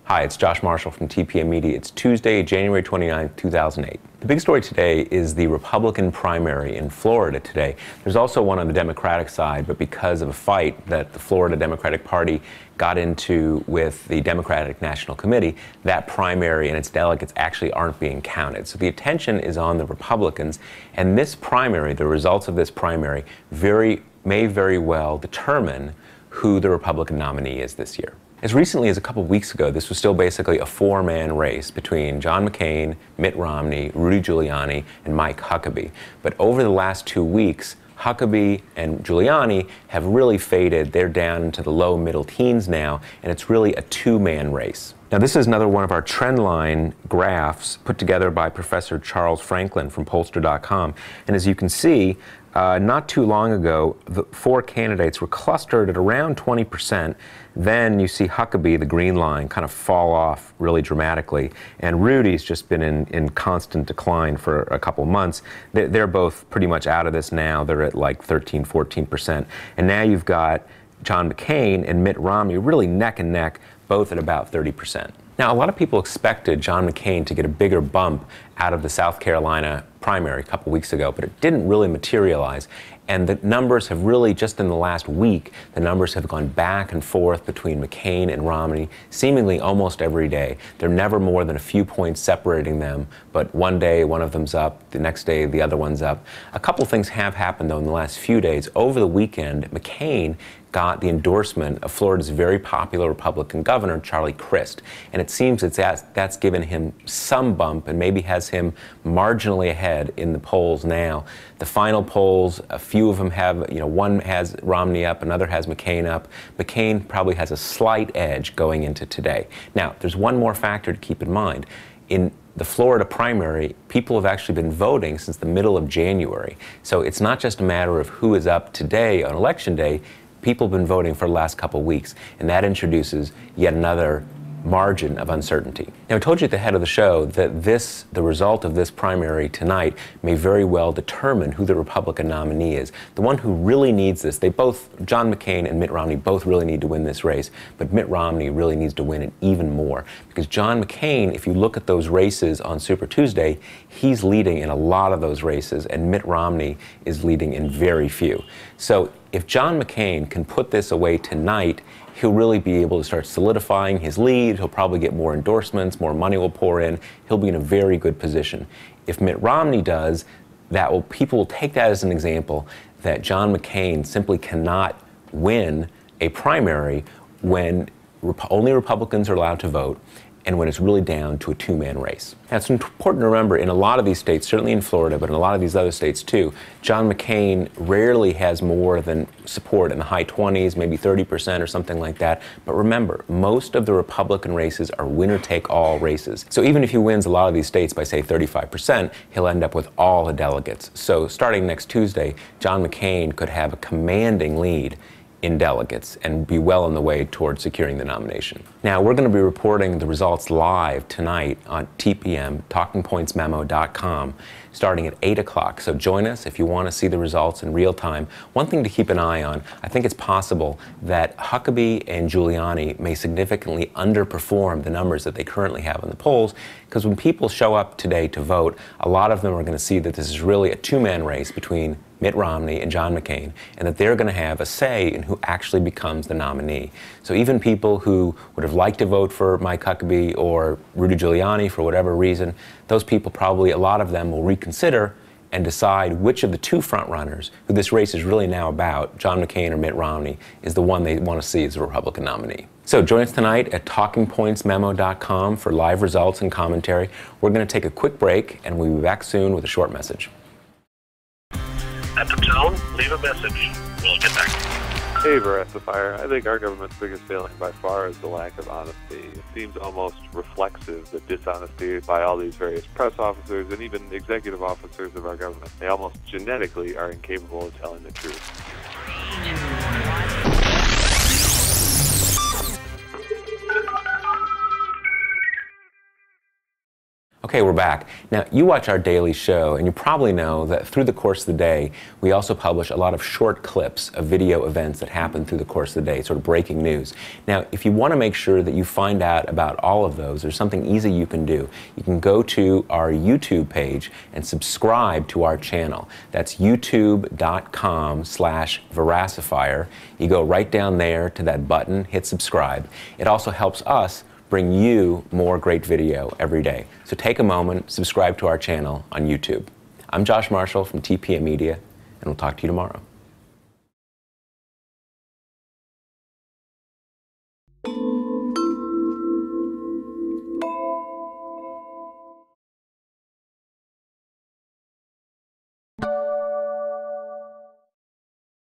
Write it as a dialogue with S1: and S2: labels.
S1: Hi, it's Josh Marshall from TPM Media. It's Tuesday, January 29, 2008. The big story today is the Republican primary in Florida today. There's also one on the Democratic side, but because of a fight that the Florida Democratic Party got into with the Democratic National Committee, that primary and its delegates actually aren't being counted. So the attention is on the Republicans, and this primary, the results of this primary, may very well determine who the Republican nominee is this year. As recently as a couple of weeks ago, this was still basically a four-man race between John McCain, Mitt Romney, Rudy Giuliani, and Mike Huckabee. But over the last 2 weeks, Huckabee and Giuliani have really faded. They're down into the low middle teens now, and it's really a two-man race. Now, this is another one of our trend line graphs put together by Professor Charles Franklin from pollster.com. And as you can see, not too long ago, the four candidates were clustered at around 20%. Then you see Huckabee, the green line, kind of fall off really dramatically. And Rudy's just been in constant decline for a couple months. They're both pretty much out of this now. They're at like 13, 14%. And now you've got John McCain and Mitt Romney really neck and neck, both at about 30%. Now, a lot of people expected John McCain to get a bigger bump out of the South Carolina primary a couple weeks ago, but it didn't really materialize. And the numbers have really, just in the last week, the numbers have gone back and forth between McCain and Romney, seemingly almost every day. They're never more than a few points separating them, but one day one of them's up, the next day the other one's up. A couple things have happened, though, in the last few days. Over the weekend, McCain got the endorsement of Florida's very popular Republican governor, Charlie Crist. And it seems that's given him some bump and maybe has him marginally ahead in the polls now. The final polls, a few of them have, one has Romney up, another has McCain up. McCain probably has a slight edge going into today. Now, there's one more factor to keep in mind. In the Florida primary, people have actually been voting since the middle of January. So it's not just a matter of who is up today on Election Day. People have been voting for the last couple of weeks, and that introduces yet another margin of uncertainty. Now, I told you at the head of the show that the result of this primary tonight may very well determine who the Republican nominee is. The one who really needs this, John McCain and Mitt Romney both really need to win this race, but Mitt Romney really needs to win it even more. Because John McCain, if you look at those races on Super Tuesday, he's leading in a lot of those races, and Mitt Romney is leading in very few. So if John McCain can put this away tonight, he'll really be able to start solidifying his lead. He'll probably get more endorsements, more money will pour in. He'll be in a very good position. If Mitt Romney does, people will take that as an example that John McCain simply cannot win a primary when only Republicans are allowed to vote, and when it's really down to a two-man race. Now, it's important to remember, in a lot of these states, certainly in Florida, but in a lot of these other states too, John McCain rarely has more than support in the high 20s, maybe 30% or something like that. But remember, most of the Republican races are winner-take-all races. So even if he wins a lot of these states by, say, 35%, he'll end up with all the delegates. So starting next Tuesday, John McCain could have a commanding lead in delegates and be well on the way towards securing the nomination. Now, we're going to be reporting the results live tonight on TPM, TalkingPointsMemo.com, starting at 8 o'clock. So join us if you want to see the results in real time. One thing to keep an eye on, I think it's possible that Huckabee and Giuliani may significantly underperform the numbers that they currently have in the polls, because when people show up today to vote, a lot of them are going to see that this is really a two-man race between Mitt Romney and John McCain, and that they're going to have a say in who actually becomes the nominee. So even people who would have liked to vote for Mike Huckabee or Rudy Giuliani for whatever reason, those people probably, a lot of them will reconsider and decide which of the two frontrunners, who this race is really now about, John McCain or Mitt Romney, is the one they want to see as the Republican nominee. So join us tonight at TalkingPointsMemo.com for live results and commentary. We're going to take a quick break, and we'll be back soon with a short message.
S2: At the tone, leave a message. We'll get back to you.
S3: Hey, Verifier. I think our government's biggest failing by far is the lack of honesty. It seems almost reflexive, the dishonesty by all these various press officers and even executive officers of our government. They almost genetically are incapable of telling the truth.
S1: Okay, Okay, we're back. Now, you watch our daily show, and you probably know that through the course of the day, we also publish a lot of short clips of video events that happen through the course of the day, sort of breaking news. Now, if you want to make sure that you find out about all of those, there's something easy you can do. You can go to our YouTube page and subscribe to our channel. That's youtube.com/Verasifier. You go right down there to that button, hit subscribe. It also helps us bring you more great video every day. So take a moment, subscribe to our channel on YouTube. I'm Josh Marshall from TPM Media, and we'll talk to you tomorrow.